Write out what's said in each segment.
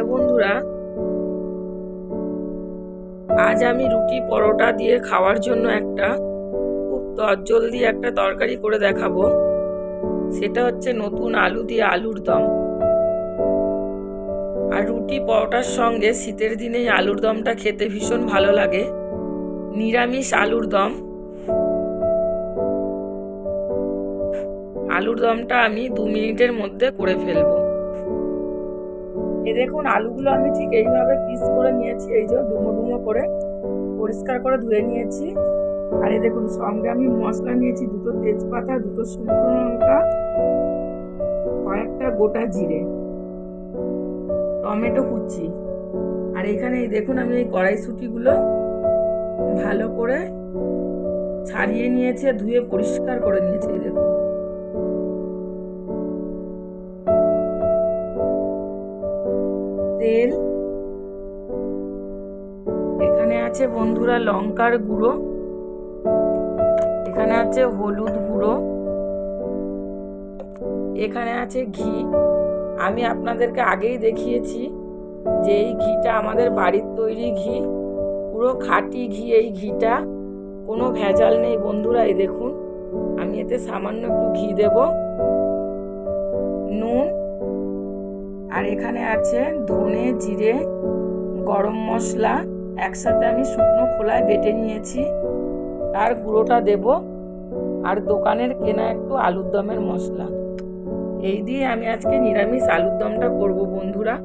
বন্ধুরা, আজ আমি রুটি পরোটা দিয়ে খাওয়ার জন্য একটা খুব জলদি একটা তরকারি করে দেখাবো। সেটা হচ্ছে নতুন আলু দিয়ে আলুর দম। আর রুটি পরোটার সঙ্গে শীতের দিনে আলুর দমটা খেতে ভীষণ ভালো লাগে। নিরামিষ আলুর দম। আলুর দমটা আমি 2 মিনিটের মধ্যে করে ফেলবো। দেখুন, আলুগুলো আমি ঠিক এইভাবে পিস করে নিয়েছি, এই যে ডুমো ডুমো করে পরিষ্কার করে ধুয়ে নিয়েছি। আর এই দেখুন, সঙ্গে আমি মশলা নিয়েছি, 2টো তেজপাতা, 2টো শুকনো লঙ্কা, কয়েকটা গোটা জিরে, টমেটো কুচি। আর এখানে এই দেখুন, আমি এই কড়াইশুঁটিগুলো ভালো করে ছাড়িয়ে নিয়েছি, ধুয়ে পরিষ্কার করে নিয়েছি। এই দেখুন, তেল, এখানে আছে বন্ধুরা লঙ্কার গুঁড়ো, এখানে আছে হলুদ গুঁড়ো, এখানে আছে ঘি। আমি আপনাদেরকে আগেই দেখিয়েছি যে এই ঘিটা আমাদের বাড়ির তৈরি ঘি, পুরো খাঁটি ঘি। এই ঘিটা কোনো ভেজাল নেই বন্ধুরা। এই দেখুন, আমি এতে সামান্য একটু ঘি দেব, নুন, আর এখানে আছে ধনে, জিরে, গরম মশলা একসাথে আমি শুকনো খোলায় বেটে নিয়েছি, তার গুঁড়োটা দেব, আর দোকানের কেনা একটু আলুর দমের মশলা। এই দিয়ে আমি আজকে নিরামিষ আলুর দমটা করব বন্ধুরা।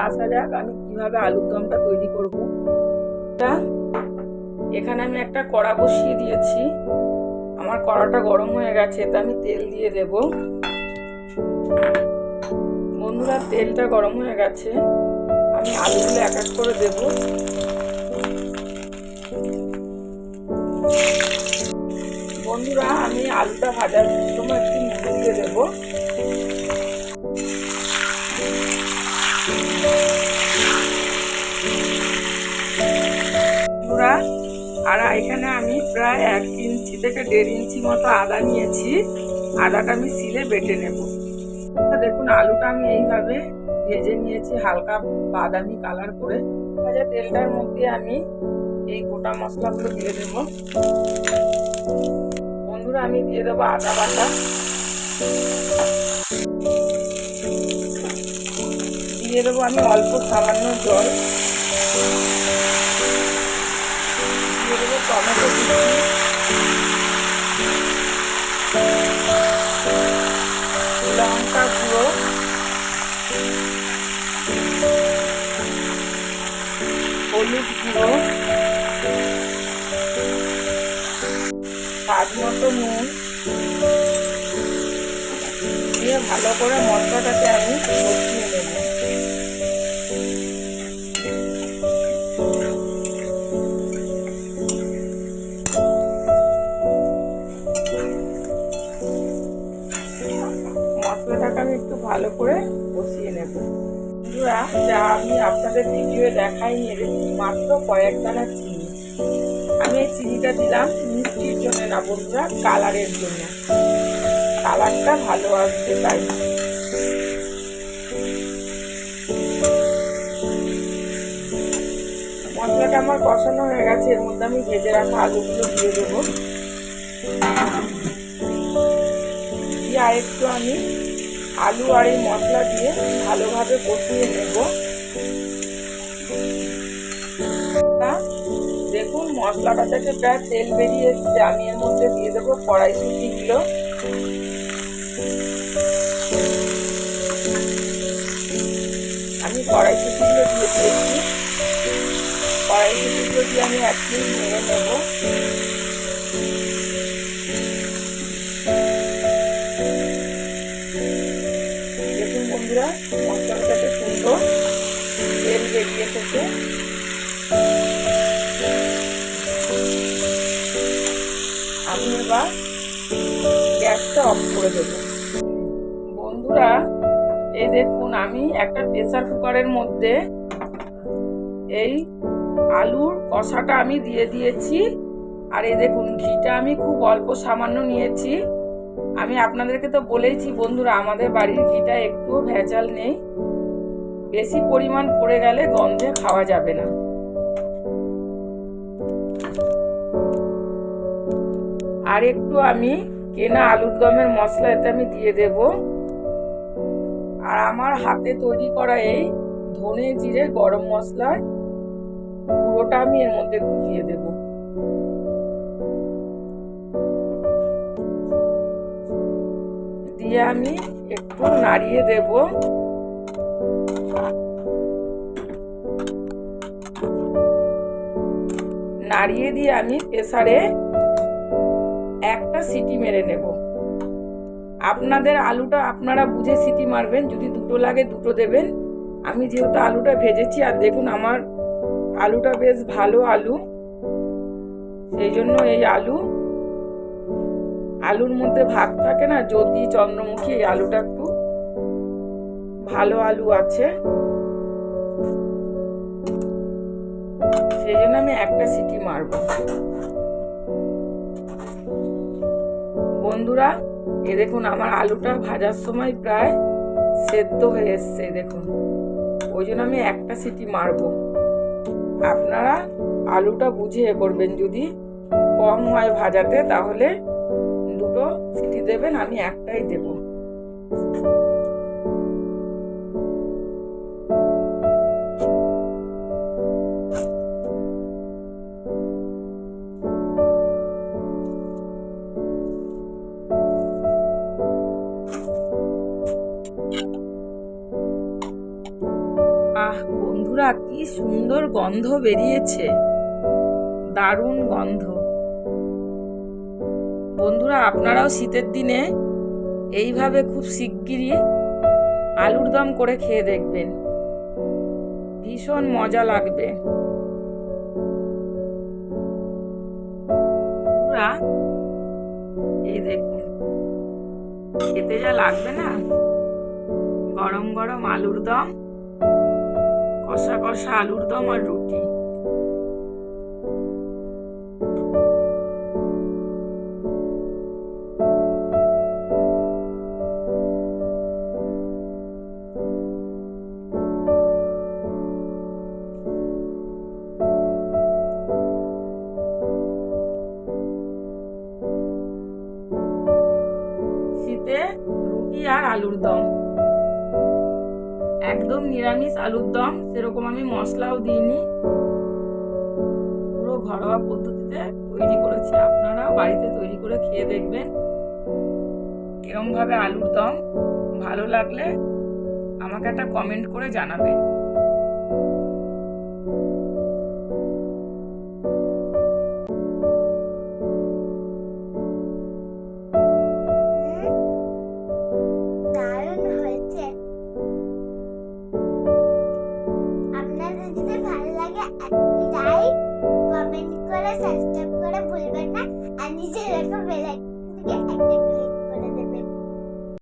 আসা যাক আমি কিভাবে আলুর দমটা তৈরি করব। এখানে আমি একটা কড়া বসিয়ে দিয়েছি, আমার কড়াটা গরম হয়ে গেছে, তা আমি তেল দিয়ে দেব। বন্ধুরা, তেলটা গরম হয়ে গেছে, আমি আলুগুলো এক এক করে দেব। বন্ধুরা, আমি আলুটা ভাজার সময় একটু নুন দিয়ে দেবো। আর এখানে আমি প্রায় 1 ইঞ্চি থেকে 1.5 ইঞ্চি মতো আদা নিয়েছি, আদাটা আমি শিলে বেটে নেব। দেখুন, আলুটা আমি এইভাবে ভেজে নিয়েছি হালকা বাদামি কালার করে। ভাজা তেলটার মধ্যে আমি এই গোটা মশলাগুলো দিয়ে দেব। বন্ধুরা, আমি দিয়ে দেবো আদা বাটা, দিয়ে দেবো আমি অল্প সামান্য জল, দিয়ে দেবো টমেটো কুচি, লঙ্কা গুঁড়ো, হলুদ গুঁড়ো, স্বাদ মতো নুন দিয়ে ভালো করে মশলাটাকে আমি কষিয়ে নেব। মশলাটাকে আমি একটু ভালো করে কষিয়ে নেব। বন্ধুরা, যা আমি আপনাদের ভিডিও দেখাইনি, মাত্র কয়েক দানা চিনি। আমি এই চিনিটা দিলাম মিষ্টির জন্য না বন্ধুরা, কালারের জন্য, কালারটা ভালো আসবে তাই। মশলাটা আমার কষানো হয়ে গেছে, এর মধ্যে আমি ভেজে রাখা আলুগুলো দিয়ে দেবো। দিয়ে আরেকটু আমি আলু আর এই মশলা দিয়ে ভালোভাবে কষিয়ে নেব। দেখুন, মশলাটা থেকে প্রায় তেল বেরিয়ে এসছে, আমি এর মধ্যে দিয়ে দেবো কড়াইশুঁটিগুলো। আমি কড়াইশুঁটিগুলো দিয়ে দিয়েছি, কড়াইশুঁটিগুলো দিয়ে আমি 1 মিনিট নেড়ে নেব। দেখুন বন্ধুরা, মশলাটাকে সুন্দর তেল বেরিয়ে এসেছে। আমি এবার গ্যাসটা অফ করে দেব। বন্ধুরা, এই দেখুন, আমি একটা প্রেসার কুকারের মধ্যে এই আলুর কষাটা আমি দিয়ে দিয়েছি। আর এই দেখুন, ঘিটা আমি খুব অল্প সামান্য নিয়েছি। আমি আপনাদেরকে তো বলেইছি বন্ধুরা, আমাদের বাড়ির ঘিটা একটুও ভেজাল নেই। বেশি পরিমাণ পড়ে গেলে গন্ধে খাওয়া যাবে না। আর একটু আমি কেনা আলুর দমের মশলা এতে আমি দিয়ে দেব। আর আমার হাতে তৈরি করা এই ধনে জিরে গরম মশলার গুঁড়োটা আমি এর মধ্যে একটু দিয়ে দেব। দিয়ে আমি একটু নাড়িয়ে দেব। নাড়িয়ে দিয়ে আমি প্রেসারে একটা সিটি মেরে নেব। আপনাদের আলুটা আপনারা বুঝে সিটি মারবেন, যদি দুটো লাগে দুটো দেবেন। আমি যেহেতু আলুটা ভেজেছি, আর দেখুন আমার আলুটা বেশ ভালো আলু, সেই জন্য এই আলুর মধ্যে ভাগ থাকে না, জ্যোতি চন্দ্রমুখী, এই আলুটা একটু ভালো আলু আছে, সেই জন্য আমি একটা সিটি মারব। বন্ধুরা এ দেখুন আমার আলুটা ভাজার সময় প্রায় সেদ্ধ হয়ে এসছে, দেখুন, ওই জন্য আমি একটা সিটি মারব। আপনারা আলুটা বুঝে করবেন, যদি কম হয় ভাজাতে তাহলে দুটো সিটি দেবেন, আমি একটাই দেব। বন্ধুরা কি সুন্দর গন্ধ বেরিয়েছে, দারুণ গন্ধ। বন্ধুরা আপনারাও শীতের দিনে এইভাবে খুব শিগগিরই আলুর দম করে খেয়ে দেখবেন, ভীষণ মজা লাগবে। বন্ধুরা এই দেখুন খেতে যা লাগবে না, গরম গরম আলুর দম, কষা কষা আলুর দম আর রুটি। শীতে রুটি আর আলুর দম, একদম নিরামিষ আলুর দম, সেরকম আমি মশলাও দিইনি, পুরো ঘরোয়া পদ্ধতিতে তৈরি করেছি। আপনারাও বাড়িতে তৈরি করে খেয়ে দেখবেন এরকম ভাবে আলুর দম। ভালো লাগলে আমাকে একটা কমেন্ট করে জানাবেন। লাইক কমেন্ট করে সাবস্ক্রাইব করে ভুলবেন না, আর নিজের বেল আইকনটিকে